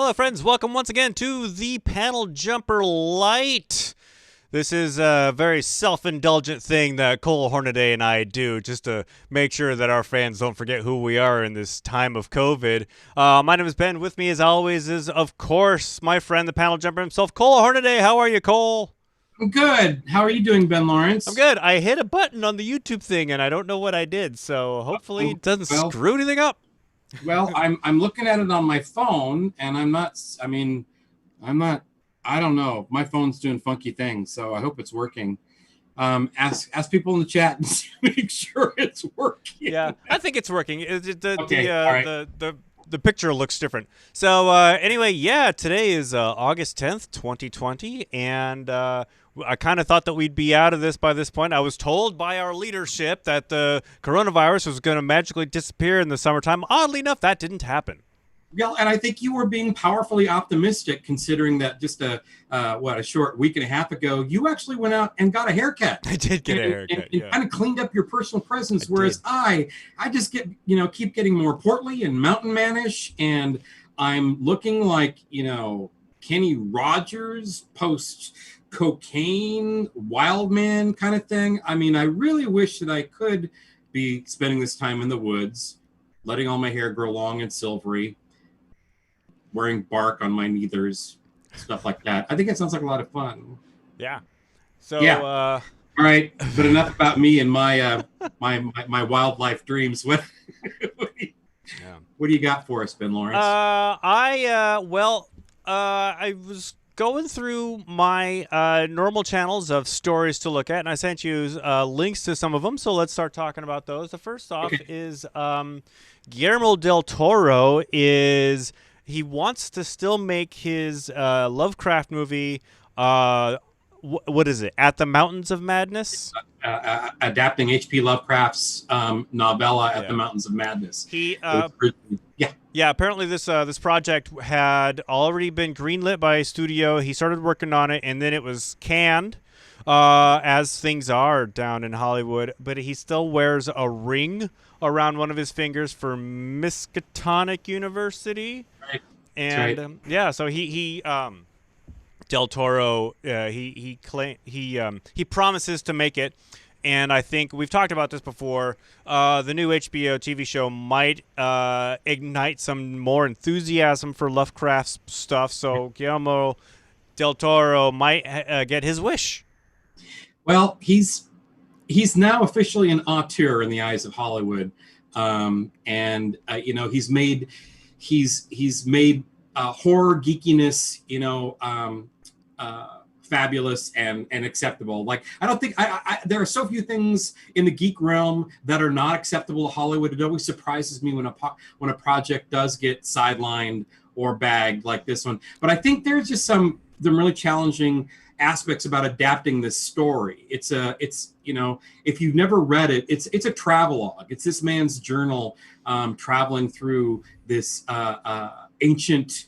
Hello, friends. Welcome once again to the Panel Jumper LITE. This is a very self-indulgent thing that Cole Hornaday and I do just to make sure that our fans don't forget who we are in this time of COVID. My name is Ben. With me, as always, is, of course, my friend, the Panel Jumper himself, Cole Hornaday. How are you, Cole? I'm good. How are you doing, Ben I'm Laurance? good. I hit a button on the YouTube thing, and I don't know what I did, so hopefully Oh, it doesn't well, screw anything up. I'm looking at it on my phone, and I'm not. I mean, I'm not. I don't know. My phone's doing funky things, so I hope it's working. Ask people in the chat and make sure it's Yeah, working. I think it's working. Okay. All right. The picture looks different. So anyway, yeah, today is August 10th, 2020, and I kind of thought that we'd be out of this by this point. I was told by our leadership that the coronavirus was going to magically disappear in the summertime. Oddly enough, that didn't happen. Yeah, and I think you were being powerfully optimistic, considering that just a short week and a half ago, you actually went out and got a haircut. I did get a haircut, And yeah. kind of cleaned up your personal presence. I whereas did. I just keep getting more portly and mountain manish, and I'm looking like Kenny Rogers post cocaine wild man kind of thing. I mean, I really wish that I could be spending this time in the woods, letting all my hair grow long and silvery, wearing bark on my neithers, stuff like that. I think it sounds like a lot of fun. Yeah. So, Yeah. All right, but enough about me and my wildlife dreams. What do you got for us, Ben Laurance? I was going through my normal channels of stories to look at, and I sent you links to some of them. So let's start talking about those. The first off is Guillermo del Toro he wants to still make his Lovecraft movie. What is it? At the Mountains of Madness? Adapting H.P. Lovecraft's novella At the Mountains of Madness. Yeah, apparently this project had already been greenlit by a studio. He started working on it, and then it was canned, as things are down in Hollywood. But he still wears a ring around one of his fingers for Miskatonic University. Right. And so he Del Toro he promises to make it, and I think we've talked about this before. The new HBO TV show might ignite some more enthusiasm for Lovecraft's stuff, so Guillermo del Toro might get his wish. Well, he's now officially an auteur in the eyes of Hollywood, and he's made horror geekiness, fabulous and acceptable. Like, I don't think there are so few things in the geek realm that are not acceptable to Hollywood. It always surprises me when a project does get sidelined or bagged like this one. But I think there's just some really challenging aspects about adapting this story. It's if you've never read it, it's a travelogue. It's this man's journal, traveling through this ancient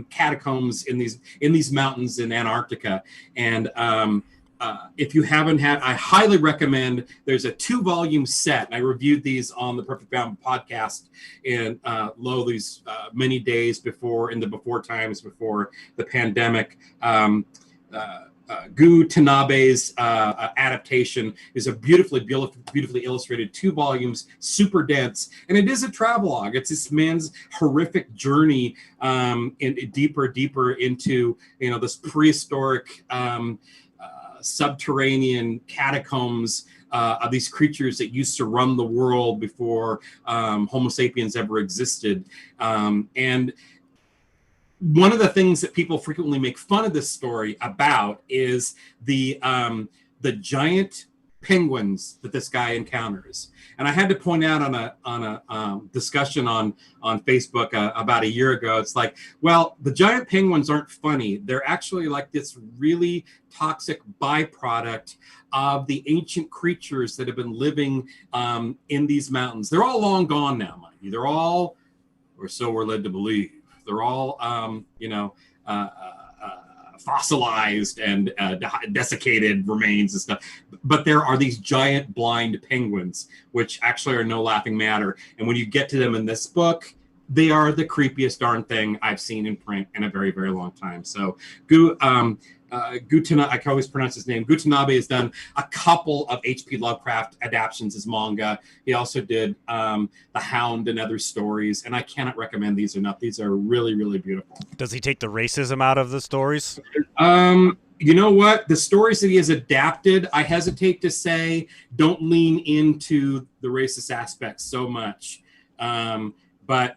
catacombs in these mountains in Antarctica. And if you haven't I highly recommend. There's a 2-volume set. I reviewed these on the Perfect Bound podcast in these many days before times before the pandemic. Gu Tanabe's adaptation is a beautifully illustrated 2 volumes, super dense, and it is a travelogue. It's this man's horrific journey deeper into this prehistoric subterranean catacombs of these creatures that used to run the world before Homo sapiens ever existed, and one of the things that people frequently make fun of this story about is the giant penguins that this guy encounters. And I had to point out on a discussion on Facebook about a year ago. It's like, well, the giant penguins aren't funny. They're actually like this really toxic byproduct of the ancient creatures that have been living in these mountains. They're all long gone now, mind you. They're all, or so we're led to believe. They're all, fossilized and desiccated remains and stuff. But there are these giant blind penguins, which actually are no laughing matter. And when you get to them in this book, they are the creepiest darn thing I've seen in print in a very, very long time. So, Gutana, I can always pronounce his name. Gutanabe has done a couple of H.P. Lovecraft adaptations as manga. He also did The Hound and other stories, and I cannot recommend these enough. These are really, really beautiful. Does he take the racism out of the stories? You know what? The stories that he has adapted, I hesitate to say, don't lean into the racist aspects so much. But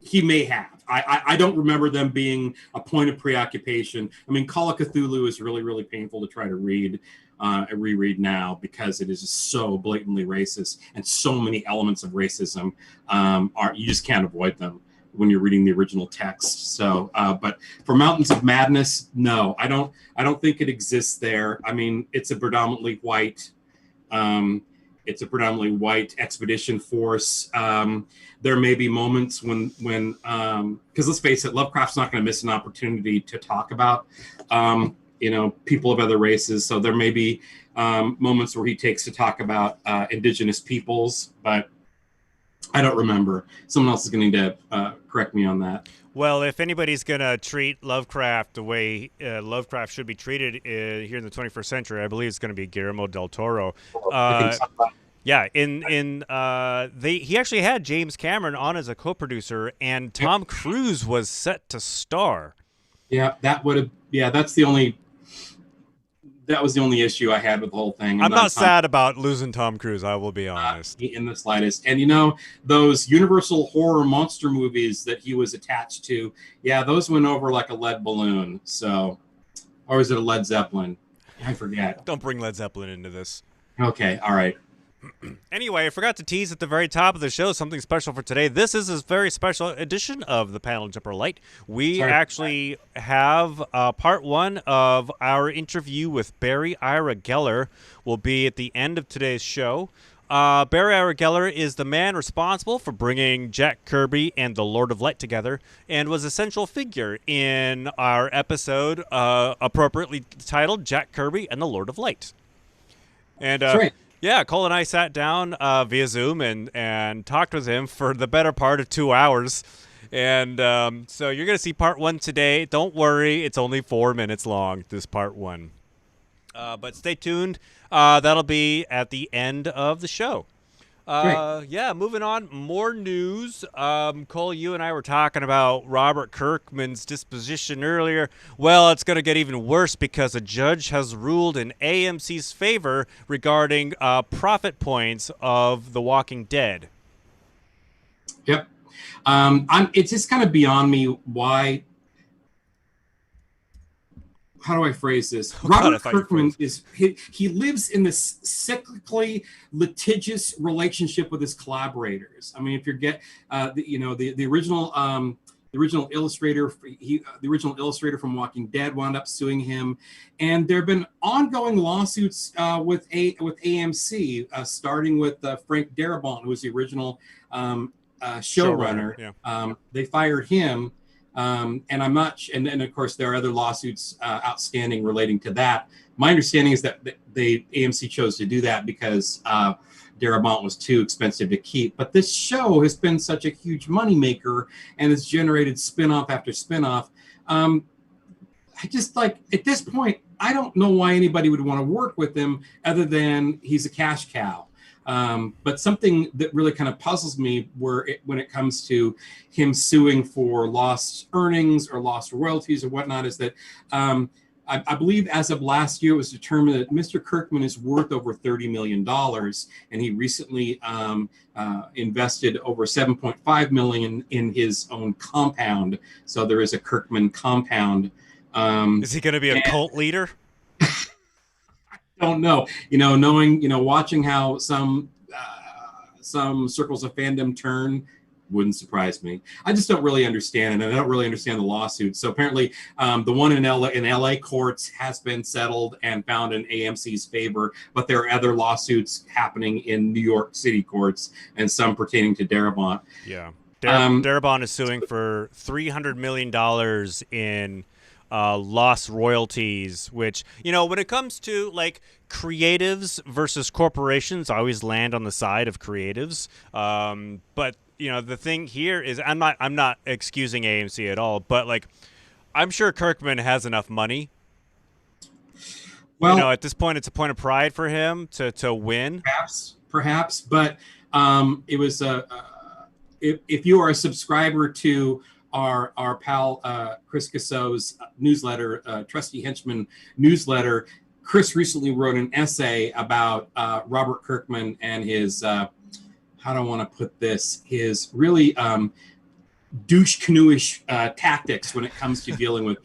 he may have. I don't remember them being a point of preoccupation. I mean, Call of Cthulhu is really, really painful to try to read and reread now because it is just so blatantly racist, and so many elements of racism you just can't avoid them when you're reading the original text. So, but for Mountains of Madness, no, I don't think it exists there. I mean, it's a predominantly white expedition force. There may be moments when because let's face it, Lovecraft's not going to miss an opportunity to talk about, people of other races. So there may be moments where he takes to talk about indigenous peoples, but I don't remember. Someone else is going to correct me on that. Well, if anybody's going to treat Lovecraft the way Lovecraft should be treated here in the 21st century, I believe it's going to be Guillermo del Toro. I think so. Yeah, he actually had James Cameron on as a co-producer, and Tom Cruise was set to star. Yeah, that was the only issue I had with the whole thing. I'm not sad about losing Tom Cruise, I will be honest. In the slightest. And those Universal horror monster movies that he was attached to, yeah, those went over like a lead balloon. So, or is it a Led Zeppelin? I forget. Don't bring Led Zeppelin into this. Okay, all right. Anyway, I forgot to tease at the very top of the show something special for today. This is a very special edition of the Panel Jumper LITE. We actually have part one of our interview with Barry Ira Geller will be at the end of today's show. Barry Ira Geller is the man responsible for bringing Jack Kirby and the Lord of Light together, and was a central figure in our episode appropriately titled Jack Kirby and the Lord of Light. And yeah, Cole and I sat down via Zoom and talked with him for the better part of 2 hours. And so you're going to see part one today. Don't worry, it's only 4 minutes long, this part one. But stay tuned. That'll be at the end of the show. Yeah, moving on. More news. Cole, you and I were talking about Robert Kirkman's disposition earlier. Well, it's going to get even worse because a judge has ruled in AMC's favor regarding profit points of The Walking Dead. Yep. It's just kind of beyond me why. How do I phrase this? Robert Kirkman he lives in this cyclically litigious relationship with his collaborators. I mean, if you get the original illustrator, the original illustrator from Walking Dead wound up suing him, and there have been ongoing lawsuits with AMC, starting with Frank Darabont, who was the original showrunner. Yeah. They fired him. And I'm not, and of course there are other lawsuits outstanding relating to that. My understanding is that AMC chose to do that because Darabont was too expensive to keep. But this show has been such a huge moneymaker and has generated spinoff after spinoff. I just at this point, I don't know why anybody would want to work with him other than he's a cash cow. But something that really kind of puzzles me when it comes to him suing for lost earnings or lost royalties or whatnot is that I believe as of last year it was determined that Mr. Kirkman is worth over $30 million, and he recently invested over $7.5 million in his own compound. So there is a Kirkman compound. Is he going to be a cult leader? Don't know, watching how some circles of fandom turn wouldn't surprise me. I just don't really understand it, and I don't really understand the lawsuits. So apparently the one in LA courts has been settled and found in AMC's favor, but there are other lawsuits happening in New York City courts, and some pertaining to Darabont. Yeah. Darabont is suing for $300 million in lost royalties, which, when it comes to like creatives versus corporations, I always land on the side of creatives. But the thing here is I'm not excusing AMC at all, but like I'm sure Kirkman has enough money. Well, At this point, it's a point of pride for him to win. Perhaps, but it was if you are a subscriber to our pal Chris Cassow's newsletter, Trusty Henchman newsletter, Chris recently wrote an essay about Robert Kirkman and his how do I want to put this? His really douche canoeish tactics when it comes to dealing with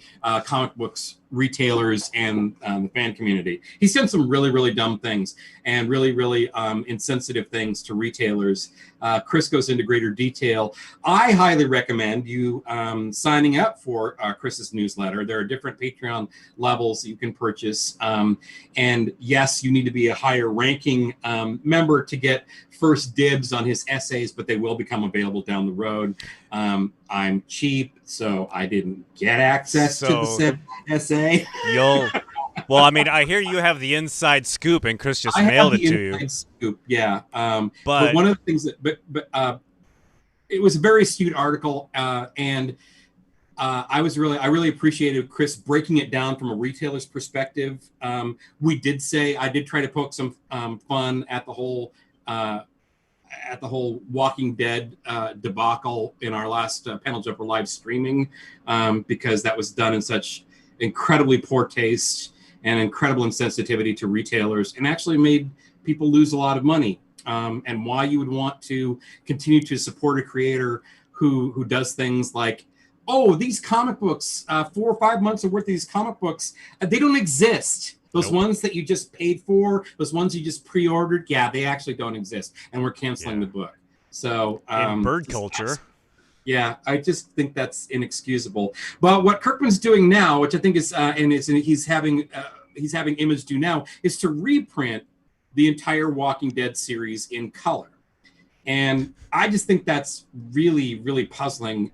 comic books retailers and the fan community. He's done some really, really dumb things and really, really insensitive things to retailers. Chris goes into greater detail. I highly recommend you signing up for Chris's newsletter. There are different Patreon levels that you can purchase. And yes, you need to be a higher ranking member to get first dibs on his essays, but they will become available down the road. I'm cheap, so I didn't get access to the said essay. Well, I mean, I hear you have the inside scoop, and Chris just mailed it to you. Scoop, yeah. But one of the things that, it was a very astute article, and I really appreciated Chris breaking it down from a retailer's perspective. I did try to poke some fun at the whole Walking Dead debacle in our last Panel Jumper live streaming, because that was done in such incredibly poor taste and incredible insensitivity to retailers, and actually made people lose a lot of money. And why you would want to continue to support a creator who does things like, oh, these comic books, 4 or 5 months of worth of these comic books, they don't exist. Those ones that you just paid for, those ones you just pre-ordered, yeah, they actually don't exist, and we're canceling the book. So in bird culture. Yeah, I just think that's inexcusable. But what Kirkman's doing now, which I think is, he's having Image do now, is to reprint the entire Walking Dead series in color, and I just think that's really, really puzzling.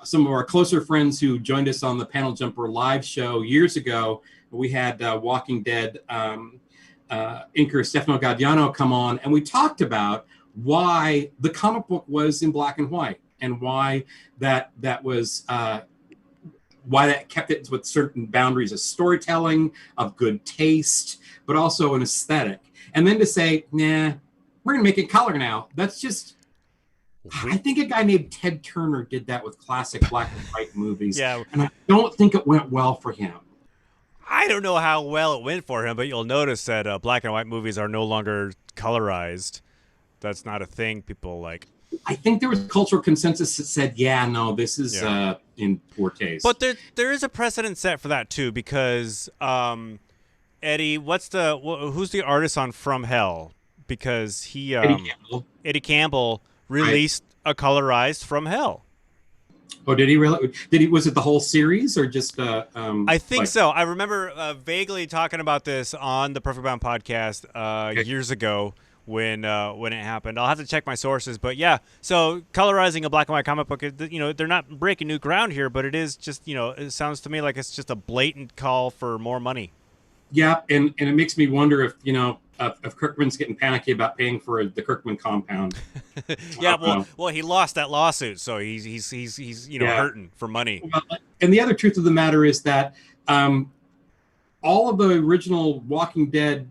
Some of our closer friends who joined us on the Panel Jumper live show years ago, we had Walking Dead inker Stefano Gaudiano come on, and we talked about why the comic book was in black and white, and why that was why that kept it with certain boundaries of storytelling, of good taste, but also an aesthetic. And then to say, nah, we're gonna make it color now. That's just, I think a guy named Ted Turner did that with classic black and white movies. Yeah. And I don't think it went well for him. I don't know how well it went for him, but you'll notice that black and white movies are no longer colorized. That's not a thing people like. I think there was cultural consensus that said, yeah, no, this is in poor taste. But there is a precedent set for that too, because Eddie, who's the artist on From Hell? Because he Eddie Campbell released a colorized From Hell. Oh, did he really? Was it the whole series or just? I think so. I remember vaguely talking about this on the Perfect Bound podcast years ago when it happened. I'll have to check my sources, but yeah. So colorizing a black and white comic book, they're not breaking new ground here, but it is just, it sounds to me like it's just a blatant call for more money. Yeah, and it makes me wonder if if Kirkman's getting panicky about paying for the Kirkman compound. Yeah, well, he lost that lawsuit, so he's hurting for money. Well, and the other truth of the matter is that all of the original Walking Dead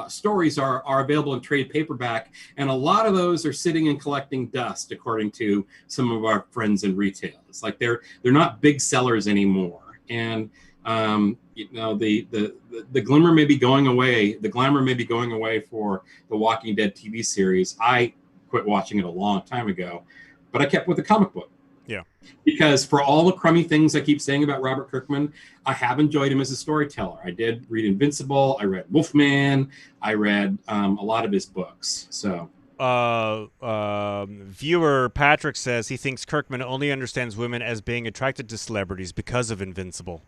stories are available in trade paperback, and a lot of those are sitting and collecting dust, according to some of our friends in retail. It's like they're not big sellers anymore, and the glimmer may be going away. The glamour may be going away for the Walking Dead TV series. I quit watching it a long time ago, but I kept with the comic book. Yeah. Because for all the crummy things I keep saying about Robert Kirkman, I have enjoyed him as a storyteller. I did read Invincible. I read Wolfman. I read a lot of his books. So. Viewer Patrick says he thinks Kirkman only understands women as being attracted to celebrities because of Invincible.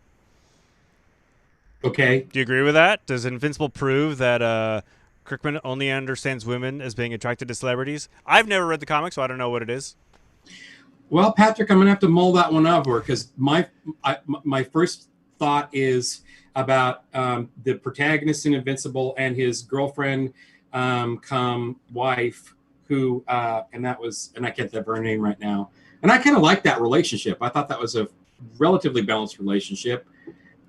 Okay. Do you agree with that? Does Invincible prove that Kirkman only understands women as being attracted to celebrities? I've never read the comic, so I don't know what it is. Well, Patrick, I'm gonna have to mull that one over because my first thought is about the protagonist in Invincible and his girlfriend, come wife, who and that was, and I can't think of her name right now. And I kind of like that relationship. I thought that was a relatively balanced relationship,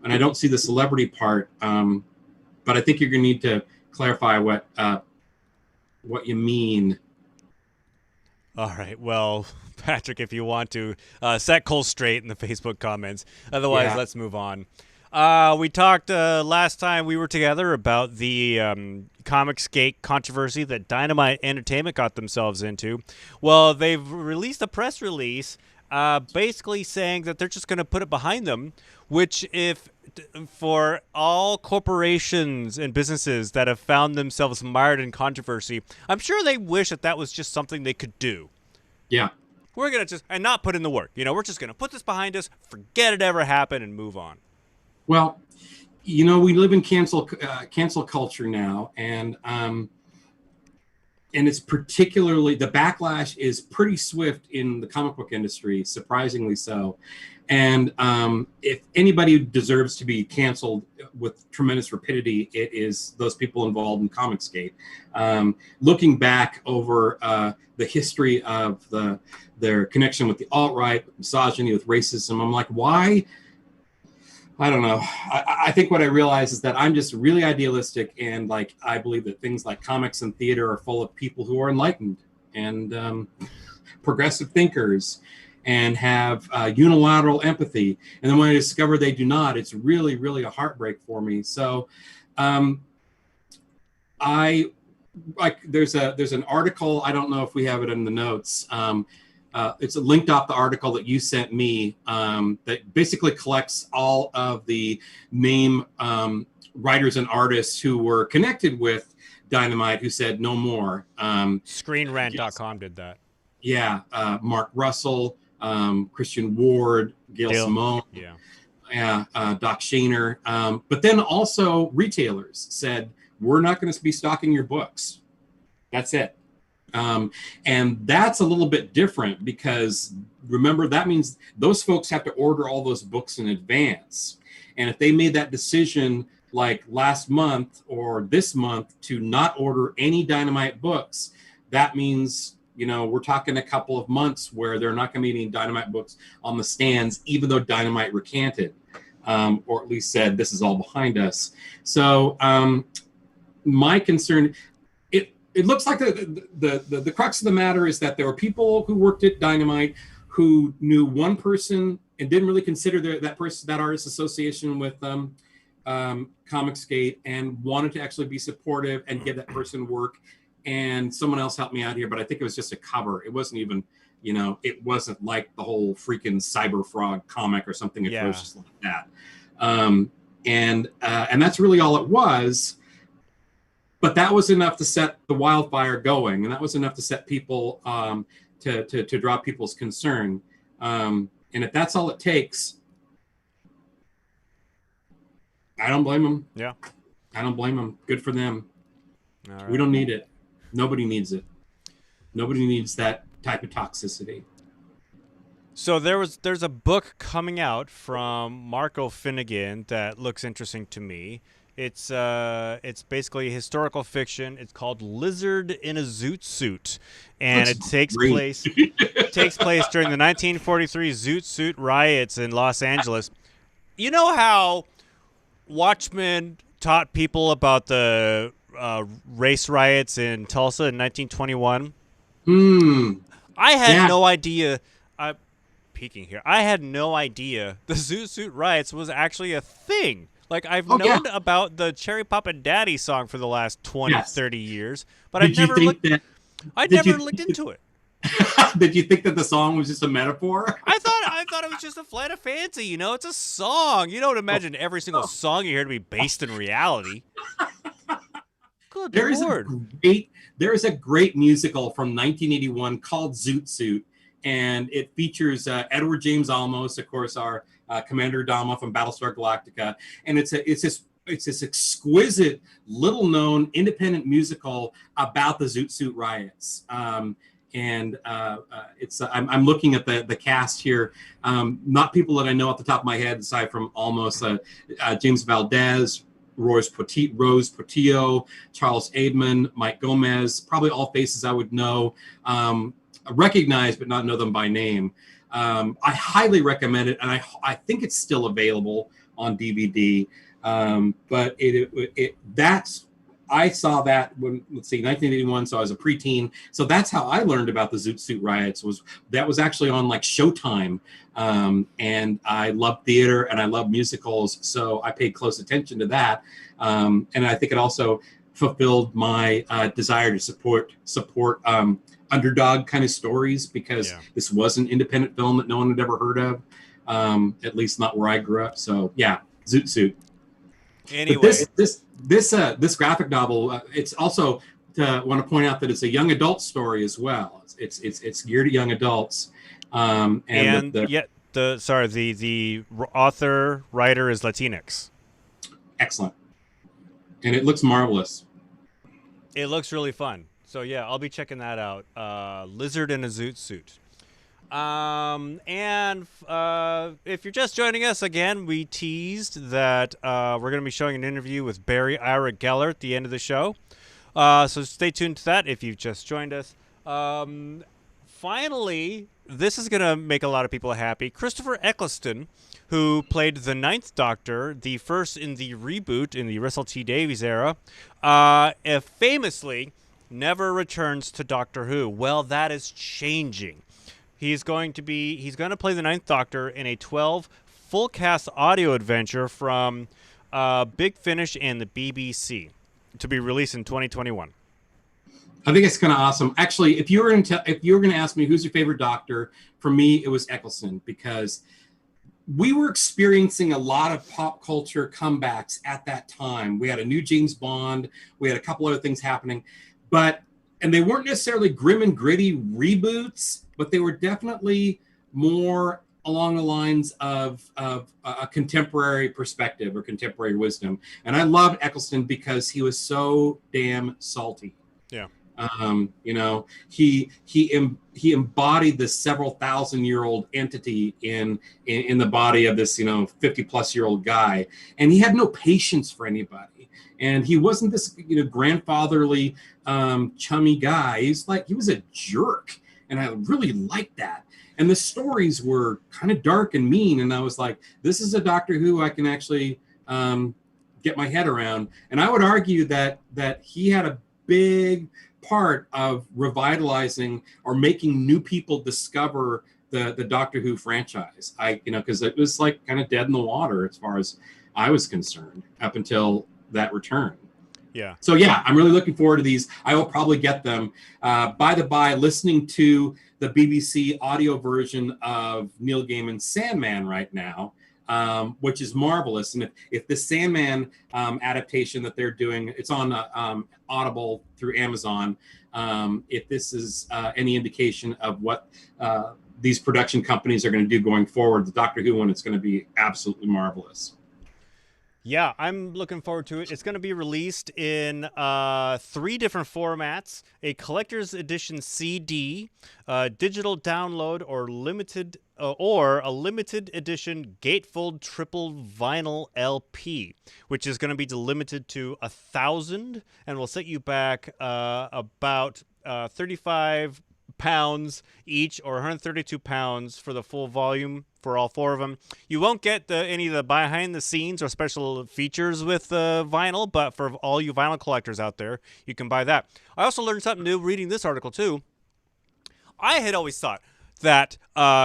and I don't see the celebrity part. But I think you're gonna need to clarify what you mean. All right. Well, Patrick, if you want to set Cole straight in the Facebook comments. Otherwise, Yeah. let's move on. We talked last time we were together about the Comicsgate controversy that Dynamite Entertainment got themselves into. Well, they've released a press release basically saying that they're just going to put it behind them, which for all corporations and businesses that have found themselves mired in controversy, I'm sure they wish that was just something they could do. Yeah. We're going to just, and not put in the work. We're just going to put this behind us, forget it ever happened, and move on. Well, we live in cancel culture now, and it's particularly, the backlash is pretty swift in the comic book industry, surprisingly so. And if anybody deserves to be canceled with tremendous rapidity, it is those people involved in Comicsgate. Looking back over the history of their connection with the alt-right, with misogyny, with racism, I'm like, why? I don't know. I think what I realize is that I'm just really idealistic, and I believe that things like comics and theater are full of people who are enlightened and progressive thinkers and have unilateral empathy. And then when I discover they do not, it's really, really a heartbreak for me. So there's an article, I don't know if we have it in the notes. It's linked off the article that you sent me that basically collects all of the main writers and artists who were connected with Dynamite who said no more. ScreenRant.com did that. Yeah. Mark Russell, Christian Ward, Gail Simone, Doc Shaner. But then also retailers said, we're not going to be stocking your books. That's it. And that's a little bit different because remember, that means those folks have to order all those books in advance. And if they made that decision like last month or this month to not order any Dynamite books, that means, we're talking a couple of months where there are not going to be any Dynamite books on the stands, even though Dynamite recanted, or at least said, this is all behind us. So my concern, it looks like the crux of the matter is that there were people who worked at Dynamite who knew one person and didn't really consider that artist's association with Comicsgate and wanted to actually be supportive and give that person work. And someone else helped me out here, but I think it was just a cover. It wasn't even, it wasn't like the whole freaking Cyber Frog comic or something atrocious like that. And that's really all it was. But that was enough to set the wildfire going, and that was enough to set people to draw people's concern. And if that's all it takes, I don't blame them. Yeah, I don't blame them. Good for them. All right. We don't need it. Nobody needs it. Nobody needs that type of toxicity. So there's a book coming out from Marco Finnegan that looks interesting to me. It's basically historical fiction. It's called Lizard in a Zoot Suit, and it takes place during the 1943 Zoot Suit riots in Los Angeles. You know how Watchmen taught people about the race riots in Tulsa in 1921? I had no idea. Peeking here, I had no idea the Zoot Suit riots was actually a thing. I've known about the Cherry Pop and Daddy song for the last 20, 30 years, but I'd never looked into it. Did you think that the song was just a metaphor? I thought it was just a flight of fancy. It's a song. You don't imagine every single song you hear to be based in reality. Good Lord. There is a great musical from 1981 called Zoot Suit, and it features Edward James Olmos, of course, our Commander Adama from Battlestar Galactica, and it's this exquisite, little-known independent musical about the Zoot Suit riots. and it's I'm looking at the cast here. Not people that I know off the top of my head, aside from almost James Valdez, Rose Portillo, Charles Aidman, Mike Gomez, probably all faces I would know, recognize but not know them by name. I highly recommend it, and I think it's still available on DVD. But I saw that when, let's see, 1981, so I was a preteen. So that's how I learned about the Zoot Suit Riots. That was actually on like Showtime. And I love theater and I love musicals, so I paid close attention to that. And I think it also fulfilled my desire to support underdog kind of stories, because this was an independent film that no one had ever heard of, at least not where I grew up. So yeah, Zoot Suit. Anyway, but this graphic novel, it's also want to point out that it's a young adult story as well. It's geared at young adults. The author writer is Latinx. Excellent, and it looks marvelous. It looks really fun. So yeah, I'll be checking that out. Lizard in a Zoot Suit. If you're just joining us again, we teased that we're going to be showing an interview with Barry Ira Geller at the end of the show. So stay tuned to that if you've just joined us. Finally, this is going to make a lot of people happy. Christopher Eccleston, who played the Ninth Doctor, the first in the reboot in the Russell T Davies era, famously never returns to Doctor Who. Well, that is changing. He's going to play the Ninth Doctor in a 12 full cast audio adventure from Big Finish and the BBC, to be released in 2021. I think it's kind of awesome. Actually, if you were going to ask me who's your favorite Doctor, for me it was Eccleston, because we were experiencing a lot of pop culture comebacks at that time. We had a new James Bond, we had a couple other things happening, and they weren't necessarily grim and gritty reboots, but they were definitely more along the lines of a contemporary perspective or contemporary wisdom. And I loved Eccleston because he was so damn salty. Yeah. He embodied this several 1,000-year-old entity in the body of this 50-plus-year-old guy, and he had no patience for anybody. And he wasn't this grandfatherly chummy guy. He was a jerk, and I really liked that. And the stories were kind of dark and mean, and I was like, this is a Doctor Who I can actually get my head around. And I would argue that he had a big part of revitalizing or making new people discover the Doctor Who franchise. Because it was like kind of dead in the water as far as I was concerned up until that return. Yeah. So yeah, I'm really looking forward to these. I will probably get them. By the by, listening to the BBC audio version of Neil Gaiman's Sandman right now, which is marvelous. And if the Sandman adaptation that they're doing, it's on Audible through Amazon. If this is any indication of what these production companies are going to do going forward, the Doctor Who one, it's going to be absolutely marvelous. Yeah, I'm looking forward to it. It's going to be released in 3 different formats: a collector's edition CD, digital download, or a limited edition gatefold triple vinyl LP, which is going to be limited to 1,000 and will set you back about 35 pounds each, or 132 pounds for the full volume for all 4 of them. You won't get any of the behind the scenes or special features with vinyl, but for all you vinyl collectors out there, you can buy that. I also learned something new reading this article too. I had always thought that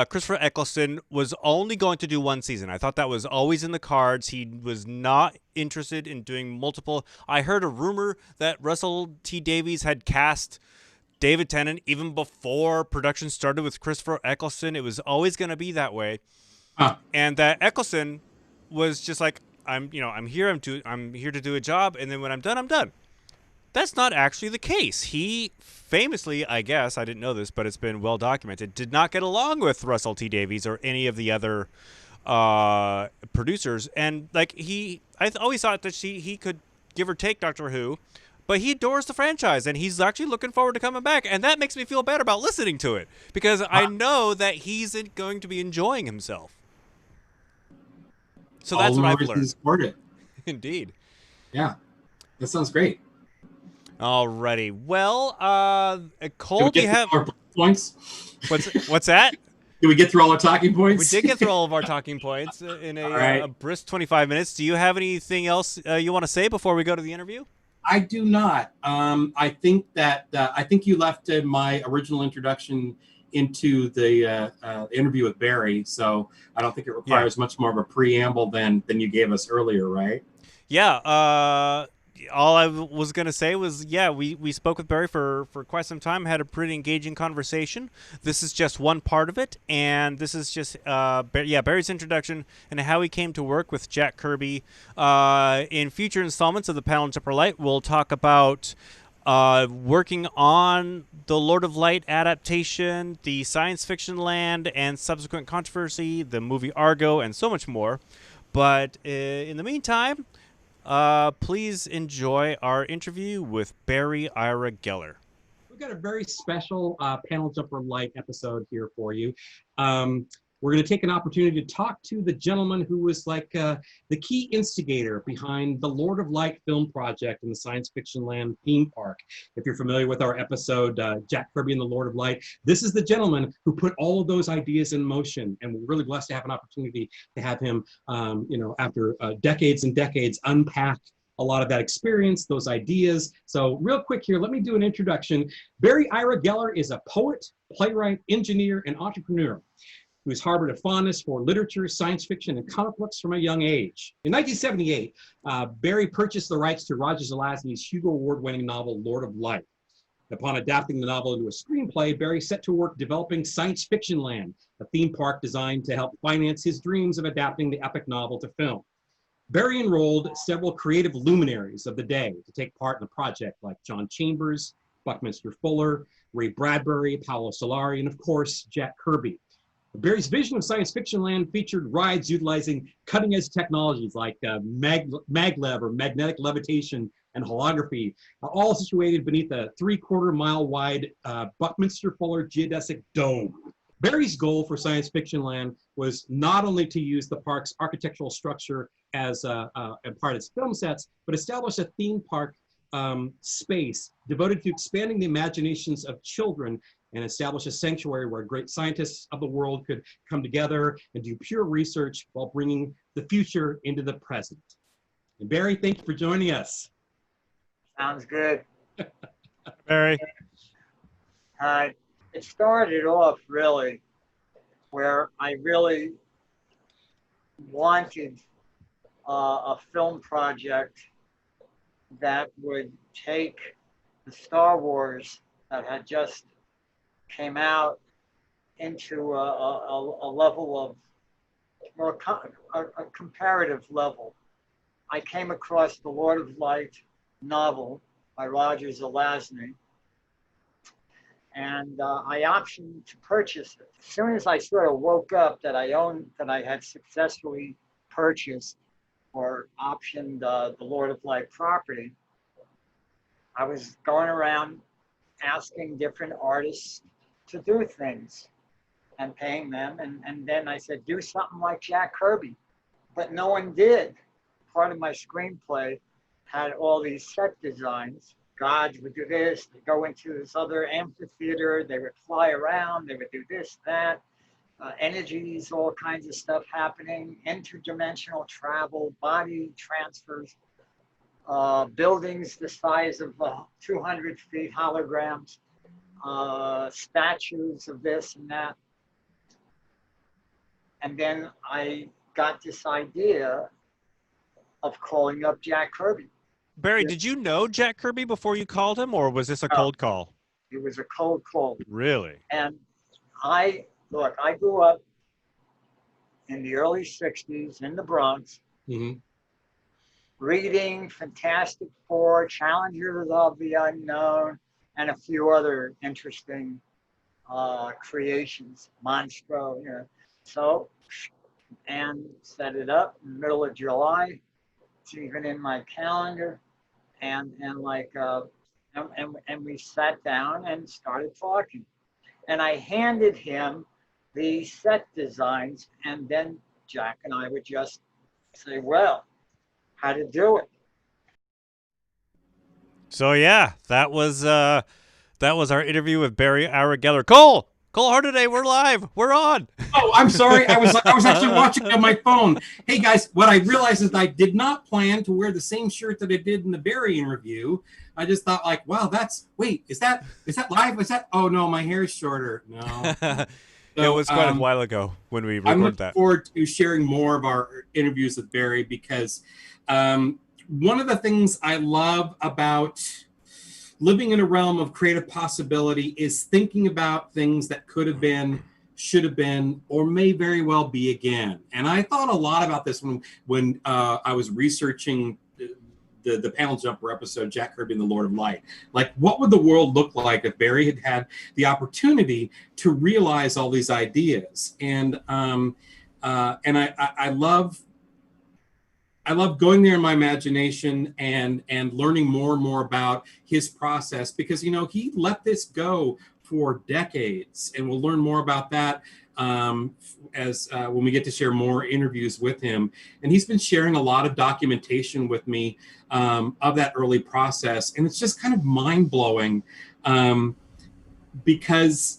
Christopher Eccleston was only going to do 1 season. I thought that was always in the cards. He was not interested in doing multiple. I heard a rumor that Russell T Davies had cast David Tennant even before production started with Christopher Eccleston. It was always going to be that way. And that Eccleston was just like, I'm here to do a job, and then when I'm done, I'm done. That's not actually the case. He famously, I guess, I didn't know this, but it's been well documented, did not get along with Russell T Davies or any of the other producers. And like I always thought that he could give or take Doctor Who. but he adores the franchise, and he's actually looking forward to coming back, and that makes me feel bad about listening to it because I know that he's going to be enjoying himself. So All that's the what more I've reason to learned. support it. Indeed. Yeah, that sounds great. Alrighty. Well, Did we Cole, do get you through have all our points? what's that? Did we get through all our talking We points? did get through all of our talking points in All a right. brisk 25 minutes. Do you have anything else you want to say before we go to the interview? I do not. I think that I think you left my original introduction into the interview with Barry, so I don't think it requires much more of a preamble than you gave us earlier, right? Yeah. All I was going to say was, yeah, we spoke with Barry for quite some time, had a pretty engaging conversation. This is just one part of it, and this is just, Barry's introduction and how he came to work with Jack Kirby. In future installments of the Panel and Upper Light, we'll talk about working on the Lord of Light adaptation, the science fiction land and subsequent controversy, the movie Argo, and so much more. But in the meantime, please enjoy our interview with Barry Ira Geller. We've got a very special Panel Jumper Light episode here for you. We're going to take an opportunity to talk to the gentleman who was like the key instigator behind the Lord of Light film project in the Science Fiction Land theme park. If you're familiar with our episode, Jack Kirby and the Lord of Light, this is the gentleman who put all of those ideas in motion. And we're really blessed to have an opportunity to have him, after decades and decades, unpack a lot of that experience, those ideas. So real quick here, let me do an introduction. Barry Ira Geller is a poet, playwright, engineer, and entrepreneur who's harbored a fondness for literature, science fiction, and comic books from a young age. In 1978, Barry purchased the rights to Roger Zelazny's Hugo Award-winning novel, Lord of Light. Upon adapting the novel into a screenplay, Barry set to work developing Science Fiction Land, a theme park designed to help finance his dreams of adapting the epic novel to film. Barry enrolled several creative luminaries of the day to take part in the project, like John Chambers, Buckminster Fuller, Ray Bradbury, Paolo Solari, and of course, Jack Kirby. Barry's vision of Science Fiction Land featured rides utilizing cutting-edge technologies like maglev, or magnetic levitation, and holography, all situated beneath a 3/4 mile wide Buckminster Fuller geodesic dome. Barry's goal for Science Fiction Land was not only to use the park's architectural structure as a part of its film sets, but establish a theme park space devoted to expanding the imaginations of children and establish a sanctuary where great scientists of the world could come together and do pure research while bringing the future into the present. And Barry, thank you for joining us. Sounds good. Barry. It started off really where I really wanted a film project that would take the Star Wars that had just came out into a level of more a comparative level. I came across the Lord of Light novel by Roger Zelazny, and I optioned to purchase it. As soon as I sort of woke up that I had successfully purchased or optioned the Lord of Light property, I was going around asking different artists to do things and paying them. And then I said, do something like Jack Kirby. But no one did. Part of my screenplay had all these set designs. Gods would do this, they'd go into this other amphitheater, they would fly around, they would do this, that, energies, all kinds of stuff happening, interdimensional travel, body transfers, buildings the size of 200 feet, holograms, statues of this and that. And then I got this idea of calling up Jack Kirby. Barry, did you know Jack Kirby before you called him, or was this a cold call? It was a cold call. Really? And I grew up in the early 60s in the Bronx, reading Fantastic Four, Challengers of the Unknown, and a few other interesting creations, Monstro, you know. So, and set it up in the middle of July. It's even in my calendar. and like and we sat down and started talking. And I handed him the set designs, and then Jack and I would just say, well, how to do it. So yeah, that was our interview with Barry Ira Geller. Cole Hornaday, we're live. We're on. Oh, I'm sorry. I was actually watching on my phone. Hey guys, what I realized is I did not plan to wear the same shirt that I did in the Barry interview. I just thought like, wow, is that live? Is that? Oh no, my hair is shorter. No. So, it was quite a while ago when we I'm recorded looking that. forward to sharing more of our interviews with Barry because one of the things I love about living in a realm of creative possibility is thinking about things that could have been, should have been, or may very well be again. And I thought a lot about this when I was researching the panel jumper episode, Jack Kirby and the Lord of Light. Like, what would the world look like if Barry had had the opportunity to realize all these ideas? And I love going there in my imagination and learning more and more about his process because, you know, he let this go for decades, and we'll learn more about that as when we get to share more interviews with him. And he's been sharing a lot of documentation with me of that early process, and it's just kind of mind-blowing because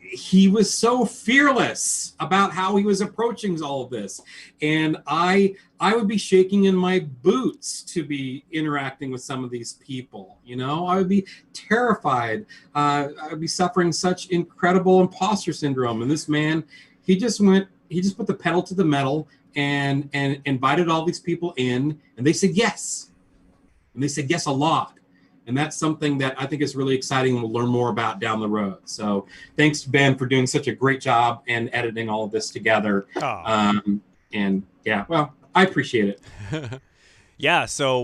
he was so fearless about how he was approaching all of this. And I would be shaking in my boots to be interacting with some of these people. You know, I would be terrified. I would be suffering such incredible imposter syndrome. And this man, he just put the pedal to the metal and invited all these people in, and they said yes. And they said yes a lot. And that's something that I think is really exciting and we'll learn more about down the road. So thanks, Ben, for doing such a great job and editing all of this together. And yeah, well, I appreciate it. Yeah, so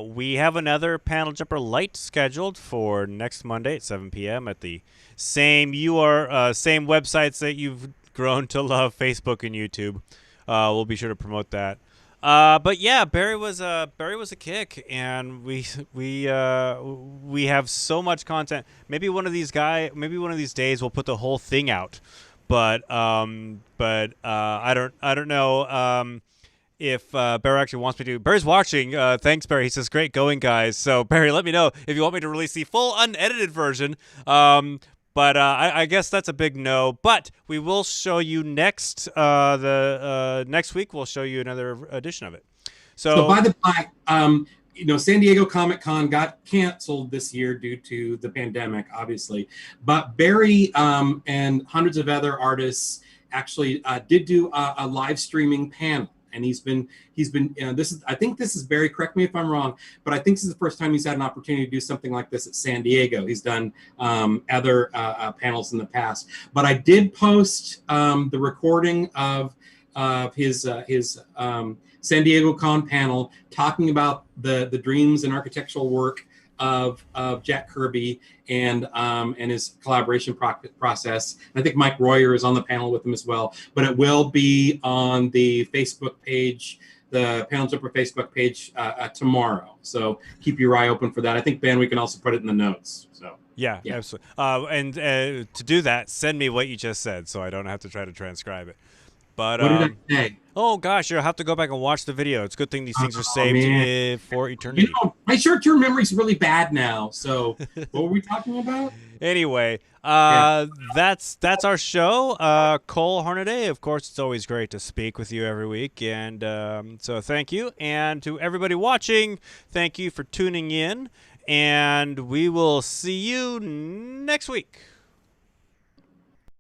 we have another Panel Jumper LITE scheduled for next Monday at 7 p.m. at the same websites that you've grown to love, Facebook and YouTube. We'll be sure to promote that. But yeah, Barry was a kick, and we have so much content. Maybe one of these days we'll put the whole thing out. But I don't know if Barry actually wants me to. Barry's watching. Thanks, Barry. He says, "Great going, guys." So Barry, let me know if you want me to release the full unedited version. But I guess that's a big no. But we will show you next next week. We'll show you another edition of it. So by the by, you know, San Diego Comic-Con got canceled this year due to the pandemic, obviously. But Barry and hundreds of other artists actually did do a live streaming panel. And he's been I think this is Barry, correct me if I'm wrong, but I think this is the first time he's had an opportunity to do something like this at San Diego. He's done other panels in the past, but I did post the recording of his San Diego Con panel talking about the dreams and architectural work of Jack Kirby and his collaboration process. And I think Mike Royer is on the panel with him as well. But it will be on the Facebook page, the Panel Jumper Facebook page tomorrow. So keep your eye open for that. I think, Ben, we can also put it in the notes. So yeah. Absolutely. And to do that, send me what you just said so I don't have to try to transcribe it. But what did I say? Oh gosh, you'll have to go back and watch the video. It's a good thing these things are saved for eternity. You know, my short-term memory is really bad now. So what were we talking about? Anyway, that's our show. Cole Hornaday, of course, it's always great to speak with you every week, and so thank you. And to everybody watching, thank you for tuning in, and we will see you next week.